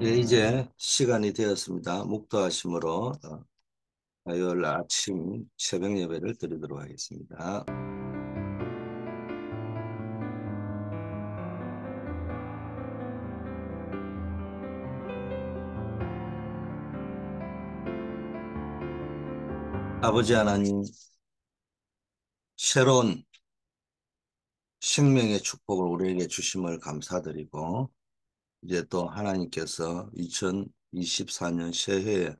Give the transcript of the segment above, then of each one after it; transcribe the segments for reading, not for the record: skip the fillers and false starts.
예, 이제 시간이 되었습니다. 묵도하심으로 화요일 아침 새벽 예배를 드리도록 하겠습니다. 아버지 하나님, 새로운 생명의 축복을 우리에게 주심을 감사드리고, 이제 또 하나님께서 2024년 새해에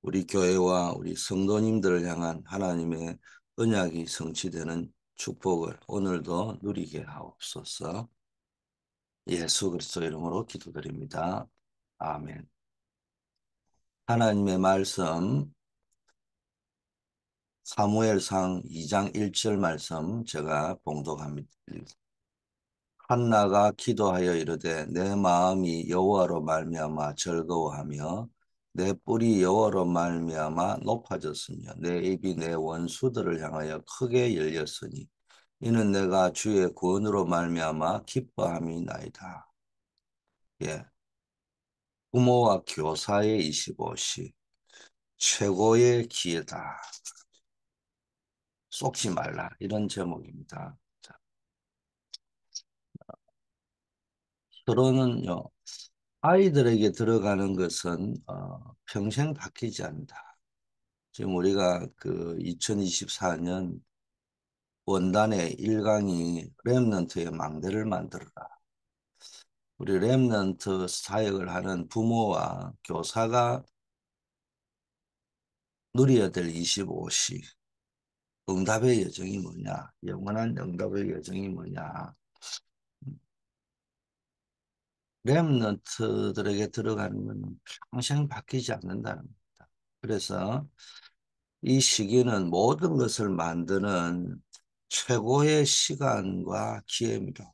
우리 교회와 우리 성도님들을 향한 하나님의 언약이 성취되는 축복을 오늘도 누리게 하옵소서. 예수 그리스도 이름으로 기도드립니다. 아멘. 하나님의 말씀 사무엘상 2장 1절 말씀 제가 봉독합니다. 한나가 기도하여 이르되 내 마음이 여호와로 말미암아 즐거워하며 내 뿔이 여호와로 말미암아 높아졌으며 내 입이 내 원수들을 향하여 크게 열렸으니 이는 내가 주의 구원으로 말미암아 기뻐함이나이다. 예, 부모와 교사의 25시 최고의 기회다. 속지 말라 이런 제목입니다. 자, 결혼은요 아이들에게 들어가는 것은 평생 바뀌지 않는다. 지금 우리가 그 2024년 원단의 1강이 렘넌트의 망대를 만들어라. 우리 렘넌트 사역을 하는 부모와 교사가 누려야 될 25시 응답의 여정이 뭐냐? 영원한 응답의 여정이 뭐냐? 렘넌트들에게 들어가는 것은 평생 바뀌지 않는다는 겁니다. 그래서 이 시기는 모든 것을 만드는 최고의 시간과 기회입니다.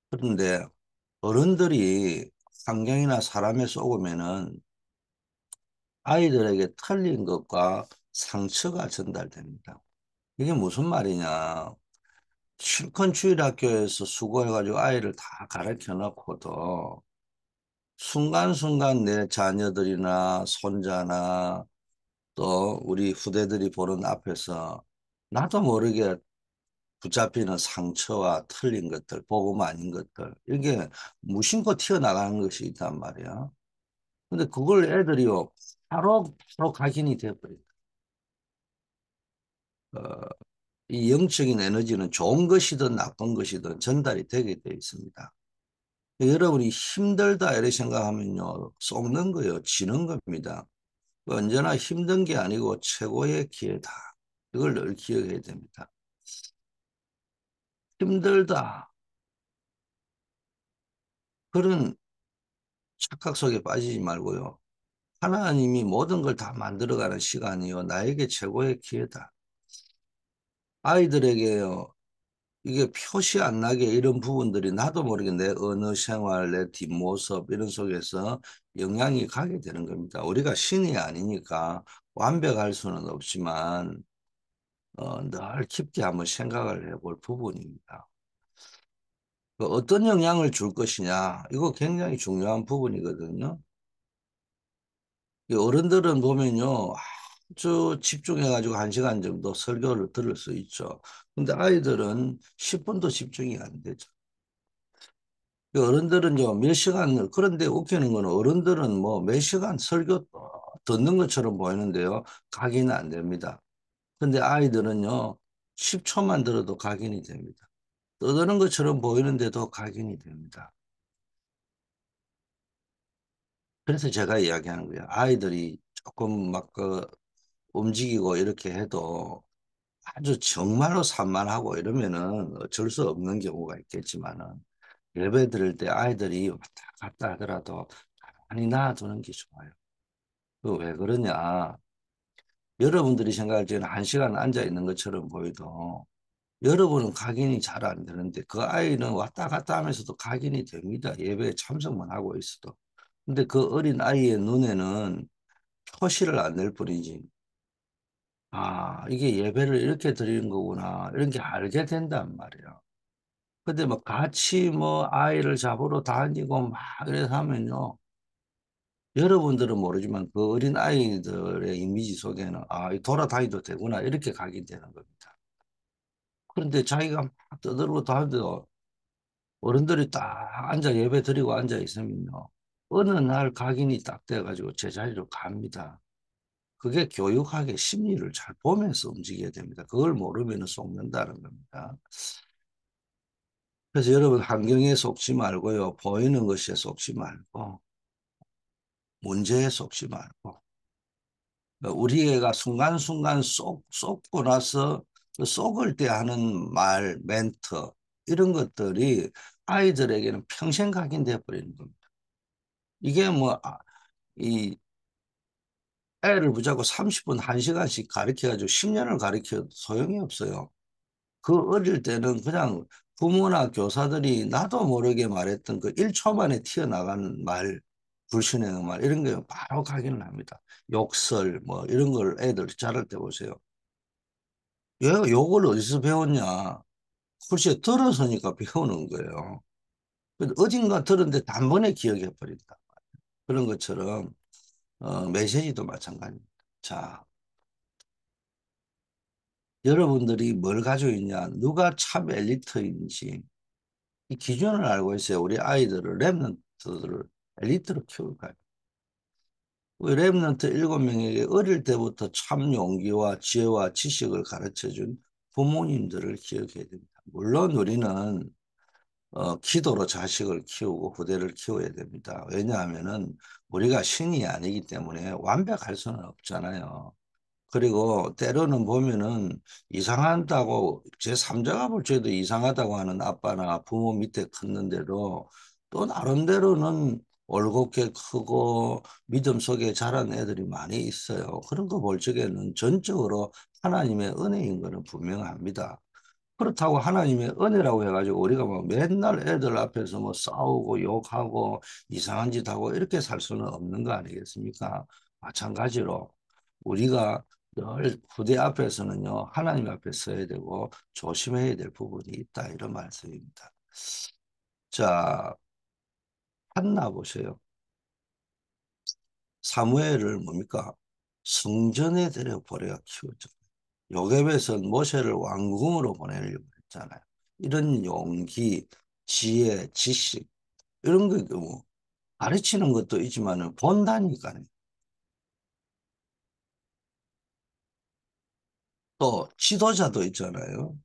그런데 어른들이 환경이나 사람에 쏘으면은 아이들에게 틀린 것과 상처가 전달됩니다. 이게 무슨 말이냐? 실컷 주일학교에서 수고해가지고 아이를 다 가르쳐 놓고도 순간순간 내 자녀들이나 손자나 또 우리 후대들이 보는 앞에서 나도 모르게 붙잡히는 상처와 틀린 것들, 복음 아닌 것들, 이게 무심코 튀어나가는 것이 있단 말이야. 근데 그걸 애들이요, 바로 각인이 되어버린다. 어, 이 영적인 에너지는 좋은 것이든 나쁜 것이든 전달이 되게 되어 있습니다. 여러분이 힘들다 이렇게 생각하면요, 썩는 거예요. 지는 겁니다. 언제나 힘든 게 아니고 최고의 기회다. 이걸 늘 기억해야 됩니다. 힘들다. 그런 착각 속에 빠지지 말고요. 하나님이 모든 걸 다 만들어가는 시간이요. 나에게 최고의 기회다. 아이들에게요. 이게 표시 안 나게 이런 부분들이 나도 모르게 내 언어 생활, 내 뒷모습 이런 속에서 영향이 가게 되는 겁니다. 우리가 신이 아니니까 완벽할 수는 없지만 늘 깊게 한번 생각을 해볼 부분입니다. 그 어떤 영향을 줄 것이냐, 이거 굉장히 중요한 부분이거든요. 이 어른들은 보면요, 아주 집중해가지고 1시간 정도 설교를 들을 수 있죠. 근데 아이들은 10분도 집중이 안 되죠. 이 어른들은요, 몇 시간, 그런데 웃기는 거는 어른들은 뭐 몇 시간 설교 듣는 것처럼 보이는데요, 각인은 안 됩니다. 근데 아이들은요, 10초만 들어도 각인이 됩니다. 떠드는 것처럼 보이는데도 각인이 됩니다. 그래서 제가 이야기하는 거예요. 아이들이 조금 막 움직이고 이렇게 해도 아주 정말로 산만하고 이러면은 어쩔 수 없는 경우가 있겠지만은 예배 드릴 때 아이들이 왔다 갔다 하더라도 가만히 놔두는 게 좋아요. 그 왜 그러냐? 여러분들이 생각할 때는 1시간 앉아 있는 것처럼 보여도 여러분은 각인이 잘 안 되는데 그 아이는 왔다 갔다 하면서도 각인이 됩니다. 예배에 참석만 하고 있어도. 근데 그 어린 아이의 눈에는 표시를 안 낼 뿐이지. 아, 이게 예배를 이렇게 드리는 거구나. 이런 게 알게 된단 말이에요. 근데 뭐 같이 뭐 아이를 잡으러 다니고 막 이래서 하면요. 여러분들은 모르지만 그 어린 아이들의 이미지 속에는 아, 돌아다니도 되구나 이렇게 각인 되는 겁니다. 그런데 자기가 막 떠들고 다니도 어른들이 딱 앉아 예배 드리고 앉아 있으면요. 어느 날 각인이 딱 돼가지고 제자리로 갑니다. 그게 교육학의 심리를 잘 보면서 움직여야 됩니다. 그걸 모르면 속는다는 겁니다. 그래서 여러분 환경에 속지 말고요. 보이는 것에 속지 말고 문제에 속지 말고 우리 애가 순간순간 쏟고 나서 그 쏟을 때 하는 말, 멘트 이런 것들이 아이들에게는 평생 각인돼 버리는 겁니다. 이게 뭐 이 애를 붙잡고 30분, 1시간씩 가르쳐가지고 10년을 가르쳐도 소용이 없어요. 그 어릴 때는 그냥 부모나 교사들이 나도 모르게 말했던 그 1초 만에 튀어나간 말, 불신의 말 이런 게 바로 각인을 합니다. 욕설 뭐 이런 걸 애들 자랄 때 보세요. 얘가 욕을 어디서 배웠냐? 글쎄 들어서니까 배우는 거예요. 근데 어딘가 들었는데 단번에 기억해 버린다. 그런 것처럼 메시지도 마찬가지입니다. 자, 여러분들이 뭘 가지고 있냐? 누가 참 엘리트인지 이 기준을 알고 있어요. 우리 아이들을 랩런트들을 엘리트로 키울 거예요. 우리 랩런트 7명에게 어릴 때부터 참 용기와 지혜와 지식을 가르쳐준 부모님들을 기억해야 됩니다. 물론 우리는 기도로 자식을 키우고 후대를 키워야 됩니다. 왜냐하면은 우리가 신이 아니기 때문에 완벽할 수는 없잖아요. 그리고 때로는 보면은 이상하다고 제3자가 볼 때도 이상하다고 하는 아빠나 부모 밑에 컸는데도 또 나름대로는 올곧게 크고 믿음 속에 자란 애들이 많이 있어요. 그런 거 볼 적에는 전적으로 하나님의 은혜인 것은 분명합니다. 그렇다고 하나님의 은혜라고 해가지고 우리가 뭐 맨날 애들 앞에서 뭐 싸우고 욕하고 이상한 짓 하고 이렇게 살 수는 없는 거 아니겠습니까? 마찬가지로 우리가 늘 후대 앞에서는요, 하나님 앞에 서야 되고 조심해야 될 부분이 있다. 이런 말씀입니다. 자, 한나 보세요. 사무엘을 뭡니까? 성전에 데려보내가 키웠죠. 요셉에서는 모세를 왕궁으로 보내려고 했잖아요. 이런 용기, 지혜, 지식 이런 거 뭐 가르치는 것도 있지만은 본다니까요. 또 지도자도 있잖아요.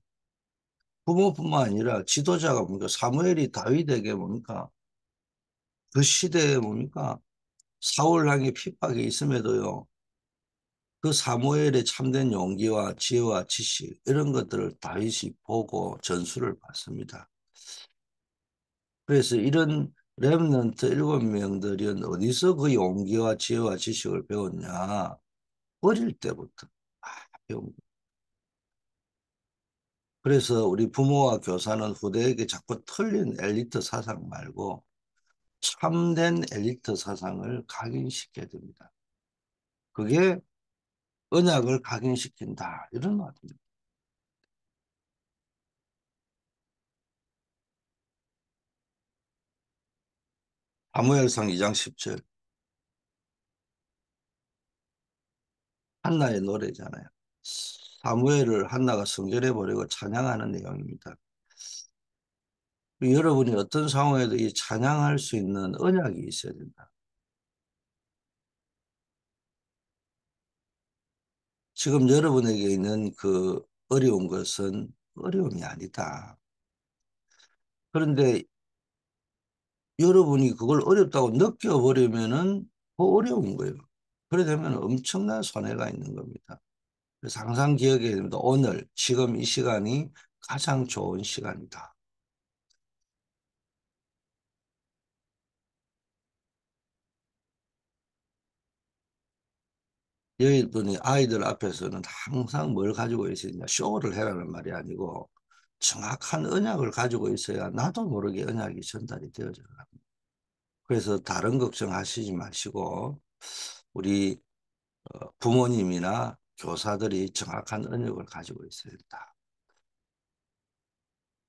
부모뿐만 아니라 지도자가 뭡니까? 사무엘이 다윗에게 뭡니까? 그 시대에 뭡니까? 사울왕의 핍박이 있음에도요. 그 사무엘의 참된 용기와 지혜와 지식 이런 것들을 다윗이 보고 전수를 받습니다. 그래서 이런 렘넌트 7명들은 어디서 그 용기와 지혜와 지식을 배웠냐? 어릴 때부터 배운 거예요. 그래서 우리 부모와 교사는 후대에게 자꾸 틀린 엘리트 사상 말고 참된 엘리트 사상을 각인시켜야 됩니다. 그게 언약을 각인시킨다. 이런 말입니다. 사무엘상 2장 10절 한나의 노래잖아요. 사무엘을 한나가 성전에 보내고 찬양하는 내용입니다. 여러분이 어떤 상황에도 이 찬양할 수 있는 언약이 있어야 된다. 지금 여러분에게 있는 그 어려운 것은 어려움이 아니다. 그런데 여러분이 그걸 어렵다고 느껴버리면은 더 어려운 거예요. 그래 되면 엄청난 손해가 있는 겁니다. 그래서 항상 기억해야 됩니다. 오늘, 지금 이 시간이 가장 좋은 시간이다. 여러분이 아이들 앞에서는 항상 뭘 가지고 있어야 냐 쇼를 해라는 말이 아니고 정확한 언약을 가지고 있어야 나도 모르게 언약이 전달이 되어져요. 그래서 다른 걱정하시지 마시고 우리 부모님이나 교사들이 정확한 언역을 가지고 있어야 된다.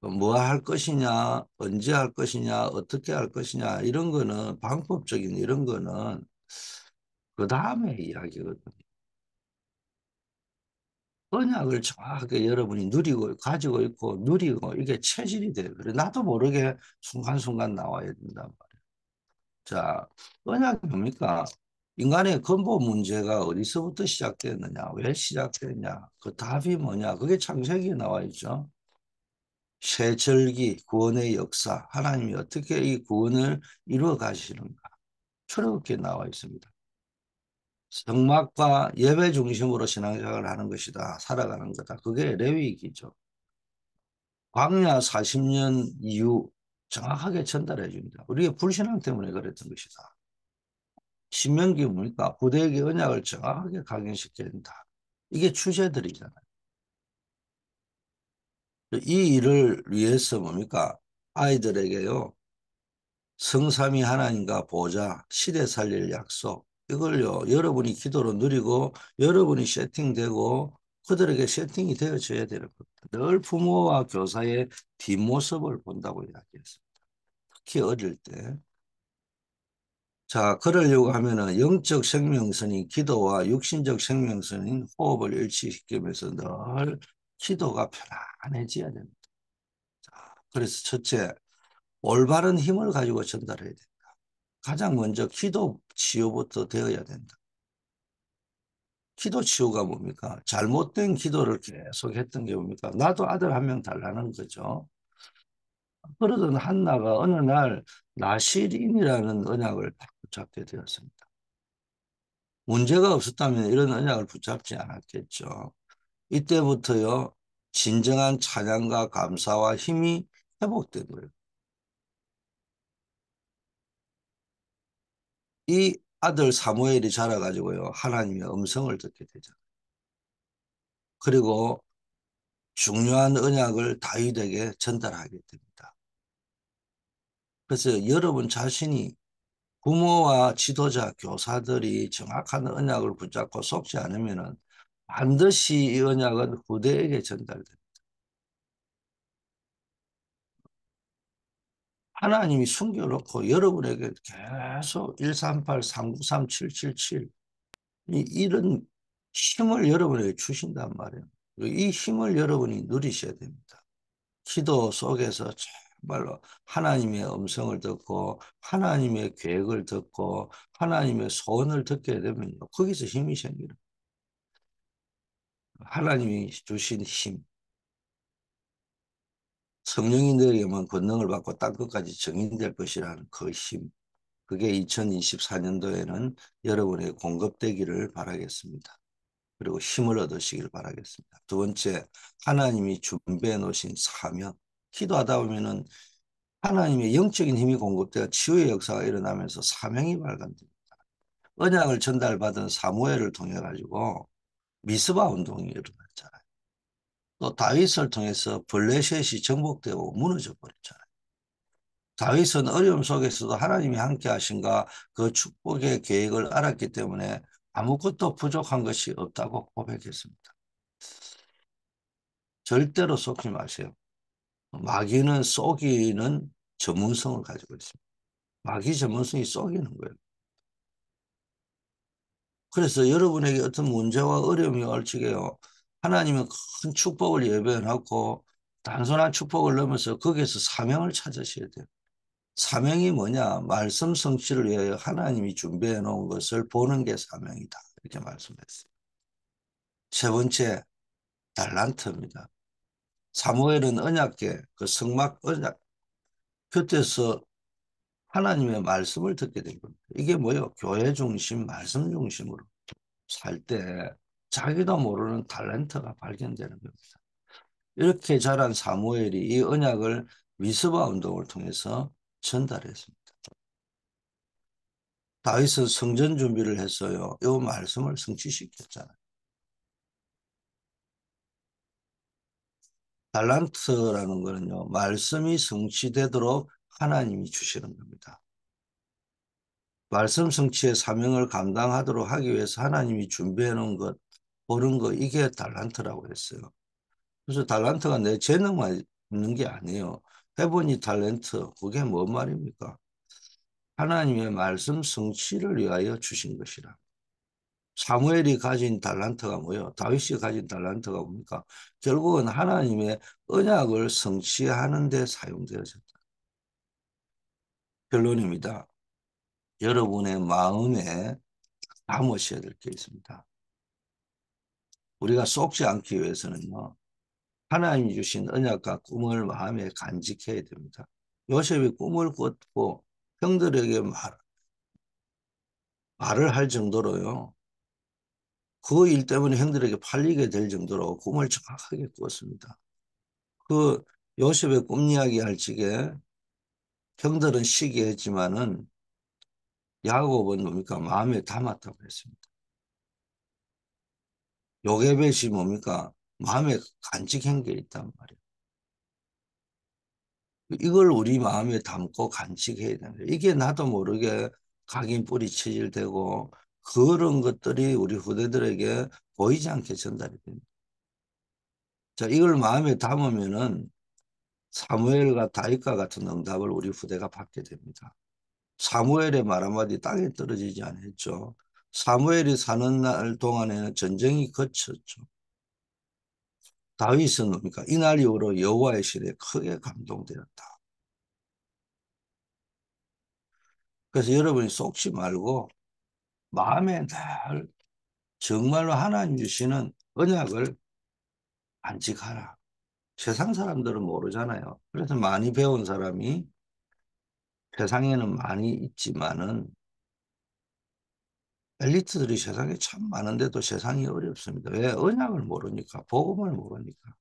뭐 할 것이냐, 언제 할 것이냐, 어떻게 할 것이냐, 이런 거는 방법적인 이런 거는 그 다음에 이야기거든요. 언약을 정확하게 여러분이 누리고 가지고 있고 누리고 이게 체질이 돼요. 그래 나도 모르게 순간순간 나와야 된단 말이에요. 자, 언약이 뭡니까? 인간의 근본 문제가 어디서부터 시작됐느냐, 왜 시작됐냐, 그 답이 뭐냐, 그게 창세기에 나와 있죠. 세절기 구원의 역사, 하나님이 어떻게 이 구원을 이루어 가시는가, 출애굽기에 나와 있습니다. 성막과 예배 중심으로 신앙생활을 하는 것이다, 살아가는 거다. 그게 레위기죠. 광야 40년 이후 정확하게 전달해 줍니다. 우리가 불신앙 때문에 그랬던 것이다. 신명기 뭡니까? 구대의 언약을 정확하게 각인시켜야 된다. 이게 주제들이잖아요. 이 일을 위해서 뭡니까? 아이들에게요. 성삼위 하나님과 보좌, 시대 살릴 약속, 이걸요. 여러분이 기도로 누리고 여러분이 세팅되고 그들에게 세팅이 되어져야 되는 겁니다. 늘 부모와 교사의 뒷모습을 본다고 이야기했습니다. 특히 어릴 때. 자, 그러려고 하면은 영적 생명선인 기도와 육신적 생명선인 호흡을 일치시키면서 늘 기도가 편안해져야 됩니다. 자, 그래서 첫째, 올바른 힘을 가지고 전달해야 된다. 가장 먼저 기도 치유부터 되어야 된다. 기도 치유가 뭡니까? 잘못된 기도를 계속 했던 게 뭡니까? 나도 아들 한 명 달라는 거죠. 그러던 한나가 어느 날 나실인이라는 언약을 붙잡게 되었습니다. 문제가 없었다면 이런 언약을 붙잡지 않았겠죠. 이때부터요, 진정한 찬양과 감사와 힘이 회복된 거예요. 이 아들 사무엘이 자라가지고요, 하나님의 음성을 듣게 되죠. 그리고 중요한 언약을 다윗에게 전달하게 됩니다. 그래서 여러분 자신이 부모와 지도자, 교사들이 정확한 언약을 붙잡고 속지 않으면은 반드시 이 언약은 후대에게 전달됩니다. 하나님이 숨겨놓고 여러분에게 계속 138, 393, 777 이런 힘을 여러분에게 주신단 말이에요. 이 힘을 여러분이 누리셔야 됩니다. 기도 속에서 정말로 하나님의 음성을 듣고 하나님의 계획을 듣고 하나님의 소원을 듣게 되면 거기서 힘이 생기는 거예요. 하나님이 주신 힘, 성령이 너에게만 권능을 받고 땅끝까지 증인될 것이라는 그 힘, 그게 2024년도에는 여러분에게 공급되기를 바라겠습니다. 그리고 힘을 얻으시길 바라겠습니다. 두 번째, 하나님이 준비해 놓으신 사명. 기도하다 보면은 하나님의 영적인 힘이 공급되어 치유의 역사가 일어나면서 사명이 발견됩니다. 언약을 전달받은 사무엘을 통해 가지고 미스바 운동이 일어났잖아요. 또 다윗을 통해서 블레셋이 정복되고 무너져 버렸잖아요. 다윗은 어려움 속에서도 하나님이 함께 하신가 그 축복의 계획을 알았기 때문에 아무것도 부족한 것이 없다고 고백했습니다. 절대로 속지 마세요. 마귀는 속이는 전문성을 가지고 있습니다. 마귀 전문성이 속이는 거예요. 그래서 여러분에게 어떤 문제와 어려움이 얽히게요. 하나님은 큰 축복을 예배해놓고 단순한 축복을 넘어서 거기에서 사명을 찾으셔야 돼요. 사명이 뭐냐? 말씀 성취를 위하여 하나님이 준비해 놓은 것을 보는 게 사명이다. 이렇게 말씀했어요. 세 번째, 달란트입니다. 사무엘은 언약궤, 그 성막 언약 곁에서 하나님의 말씀을 듣게 된 겁니다. 이게 뭐예요? 교회 중심, 말씀 중심으로 살 때 자기도 모르는 탤런트가 발견되는 겁니다. 이렇게 자란 사무엘이 이 언약을 미스바 운동을 통해서 전달했습니다. 다윗은 성전 준비를 했어요. 이 말씀을 성취시켰잖아요. 달란트라는 거는요, 말씀이 성취되도록 하나님이 주시는 겁니다. 말씀 성취의 사명을 감당하도록 하기 위해서 하나님이 준비해 놓은 것, 보는 거, 이게 달란트라고 했어요. 그래서 달란트가 내 재능만 있는 게 아니에요. 해보니 탤런트, 그게 뭔 말입니까? 하나님의 말씀 성취를 위하여 주신 것이라. 사무엘이 가진 달란트가 뭐예요? 다윗이 가진 달란트가 뭡니까? 결국은 하나님의 언약을 성취하는 데 사용되어졌다. 결론입니다. 여러분의 마음에 담으셔야 될 게 있습니다. 우리가 속지 않기 위해서는요. 하나님이 주신 언약과 꿈을 마음에 간직해야 됩니다. 요셉이 꿈을 꿨고 형들에게 말을 할 정도로요. 그 일 때문에 형들에게 팔리게 될 정도로 꿈을 정확하게 꿨습니다. 그 요셉의 꿈 이야기 할 적에 형들은 시기했지만은 야곱은 뭡니까? 마음에 담았다고 했습니다. 요게벳이 뭡니까? 마음에 간직한 게 있단 말이에요. 이걸 우리 마음에 담고 간직해야 되는 거예요. 이게 나도 모르게 각인 뿌리 체질되고 그런 것들이 우리 후대들에게 보이지 않게 전달이 됩니다. 자, 이걸 마음에 담으면은 사무엘과 다윗과 같은 응답을 우리 후대가 받게 됩니다. 사무엘의 말 한마디 땅에 떨어지지 않았죠. 사무엘이 사는 날 동안에는 전쟁이 그쳤죠. 다윗은 뭡니까? 이날 이후로 여호와의 시대에 크게 감동되었다. 그래서 여러분이 속지 말고 마음에 늘 정말로 하나님 주시는 언약을 간직하라. 세상 사람들은 모르잖아요. 그래서 많이 배운 사람이 세상에는 많이 있지만은 엘리트들이 세상에 참 많은데도 세상이 어렵습니다. 왜? 언약을 모르니까, 복음을 모르니까.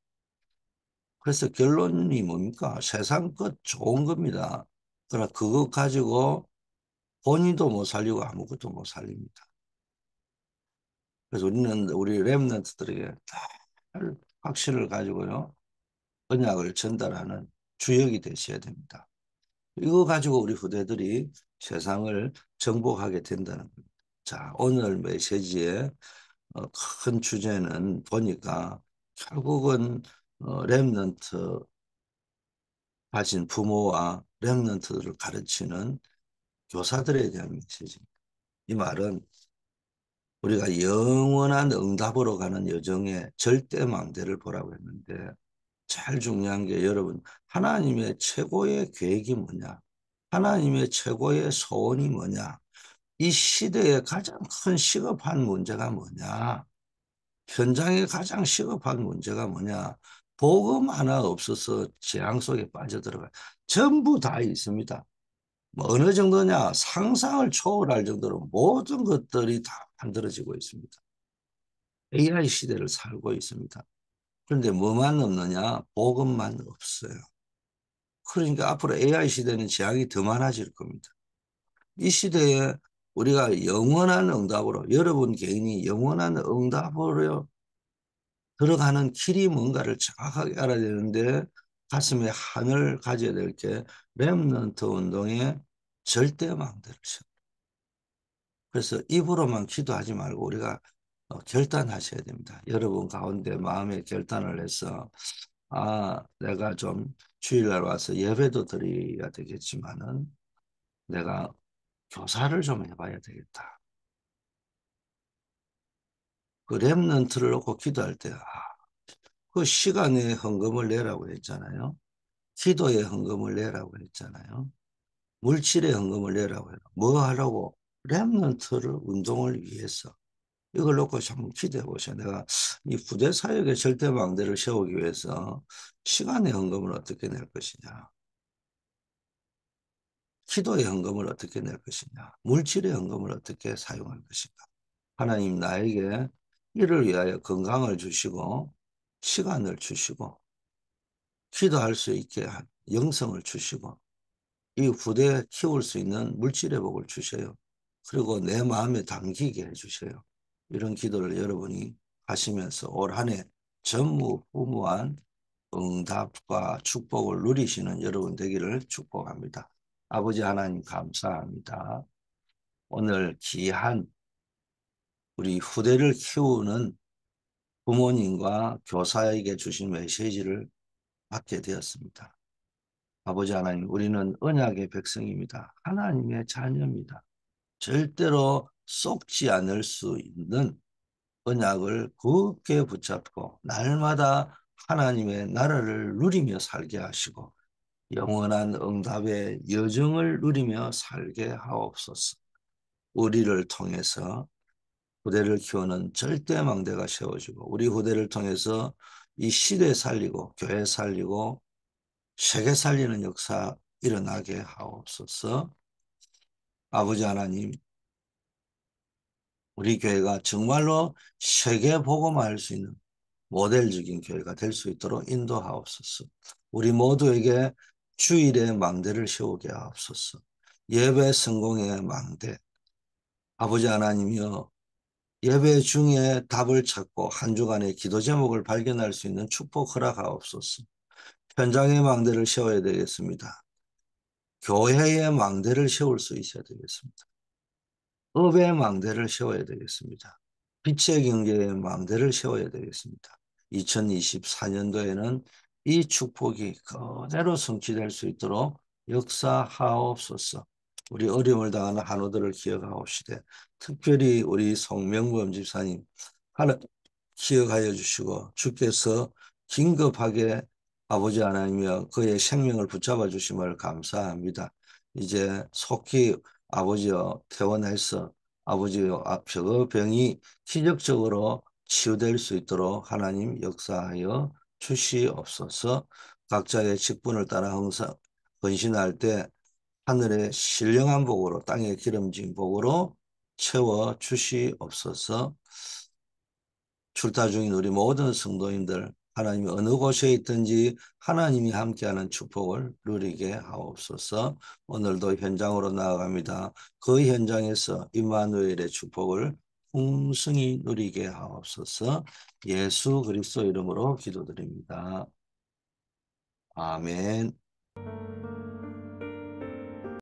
그래서 결론이 뭡니까? 세상 것 좋은 겁니다. 그러나 그거 가지고 본인도 못 살리고 아무것도 못 살립니다. 그래서 우리는 우리 렘넌트들에게 잘 확신을 가지고요. 언약을 전달하는 주역이 되셔야 됩니다. 이거 가지고 우리 후대들이 세상을 정복하게 된다는 겁니다. 자, 오늘 메시지의 큰 주제는 보니까 결국은 렘넌트 가진 부모와 렘넌트들을 가르치는 교사들에 대한 메시지입니다. 이 말은 우리가 영원한 응답으로 가는 여정의 절대망대를 보라고 했는데 제일 중요한 게 여러분 하나님의 최고의 계획이 뭐냐? 하나님의 최고의 소원이 뭐냐? 이 시대의 가장 큰 시급한 문제가 뭐냐? 현장에 가장 시급한 문제가 뭐냐? 복음 하나 없어서 재앙 속에 빠져들어가. 전부 다 있습니다. 뭐 어느 정도냐? 상상을 초월할 정도로 모든 것들이 다 만들어지고 있습니다. AI 시대를 살고 있습니다. 그런데 뭐만 없느냐? 복음만 없어요. 그러니까 앞으로 AI 시대는 재앙이 더 많아질 겁니다. 이 시대에 우리가 영원한 응답으로 여러분 개인이 영원한 응답으로 들어가는 길이 뭔가를 정확하게 알아야 되는데 가슴에 한을 가져야 될 게 렘넌트 운동의 절대망대를 세워. 그래서 입으로만 기도하지 말고 우리가 결단하셔야 됩니다. 여러분 가운데 마음의 결단을 해서 내가 좀 주일날 와서 예배도 드려야 되겠지만은 내가 교사를 좀 해봐야 되겠다. 그 렘넌트를 놓고 기도할 때, 그 시간에 헌금을 내라고 했잖아요. 기도에 헌금을 내라고 했잖아요. 물질에 헌금을 내라고 해요. 뭐 하라고? 렘넌트를 운동을 위해서. 이걸 놓고 한번 기도해 보세요. 내가 이 부대 사역의 절대망대를 세우기 위해서 시간의 헌금을 어떻게 낼 것이냐. 기도의 헌금을 어떻게 낼 것이냐. 물질의 헌금을 어떻게 사용할 것인가. 하나님 나에게 이를 위하여 건강을 주시고 시간을 주시고 기도할 수 있게 한 영성을 주시고 이 후대에 키울 수 있는 물질의 복을 주셔요. 그리고 내 마음에 담기게 해주셔요. 이런 기도를 여러분이 하시면서 올 한 해 전무후무한 응답과 축복을 누리시는 여러분 되기를 축복합니다. 아버지 하나님 감사합니다. 오늘 귀한 우리 후대를 키우는 부모님과 교사에게 주신 메시지를 받게 되었습니다. 아버지 하나님, 우리는 언약의 백성입니다. 하나님의 자녀입니다. 절대로 속지 않을 수 있는 언약을 굳게 붙잡고 날마다 하나님의 나라를 누리며 살게 하시고 영원한 응답의 여정을 누리며 살게 하옵소서. 우리를 통해서 후대를 키우는 절대 망대가 세워지고 우리 후대를 통해서 이 시대 살리고 교회 살리고 세계 살리는 역사 일어나게 하옵소서. 아버지 하나님, 우리 교회가 정말로 세계 복음화할 수 있는 모델적인 교회가 될 수 있도록 인도하옵소서. 우리 모두에게 주일의 망대를 세우게 하옵소서. 예배 성공의 망대. 아버지 하나님이여, 예배 중에 답을 찾고 한 주간의 기도 제목을 발견할 수 있는 축복 허락하옵소서. 현장의 망대를 세워야 되겠습니다. 교회의 망대를 세울 수 있어야 되겠습니다. 업의 망대를 세워야 되겠습니다. 빛의 경제의 망대를 세워야 되겠습니다. 2024년도에는 이 축복이 그대로 성취될 수 있도록 역사하옵소서. 우리 어려움을 당하는 한우들을 기억하옵시되 특별히 우리 송명범 집사님 하나 기억하여 주시고 주께서 긴급하게 아버지 하나님이여 그의 생명을 붙잡아 주심을 감사합니다. 이제 속히 아버지여 퇴원해서 아버지여 저 병이 기적적으로 치유될 수 있도록 하나님 역사하여 주시옵소서. 각자의 직분을 따라 항상 헌신할 때 하늘의 신령한 복으로 땅의 기름진 복으로 채워 주시옵소서. 출타 중인 우리 모든 성도님들 하나님이 어느 곳에 있든지 하나님이 함께하는 축복을 누리게 하옵소서. 오늘도 현장으로 나아갑니다. 그 현장에서 임마누엘의 축복을 풍성히 누리게 하옵소서. 예수 그리스도 이름으로 기도드립니다. 아멘.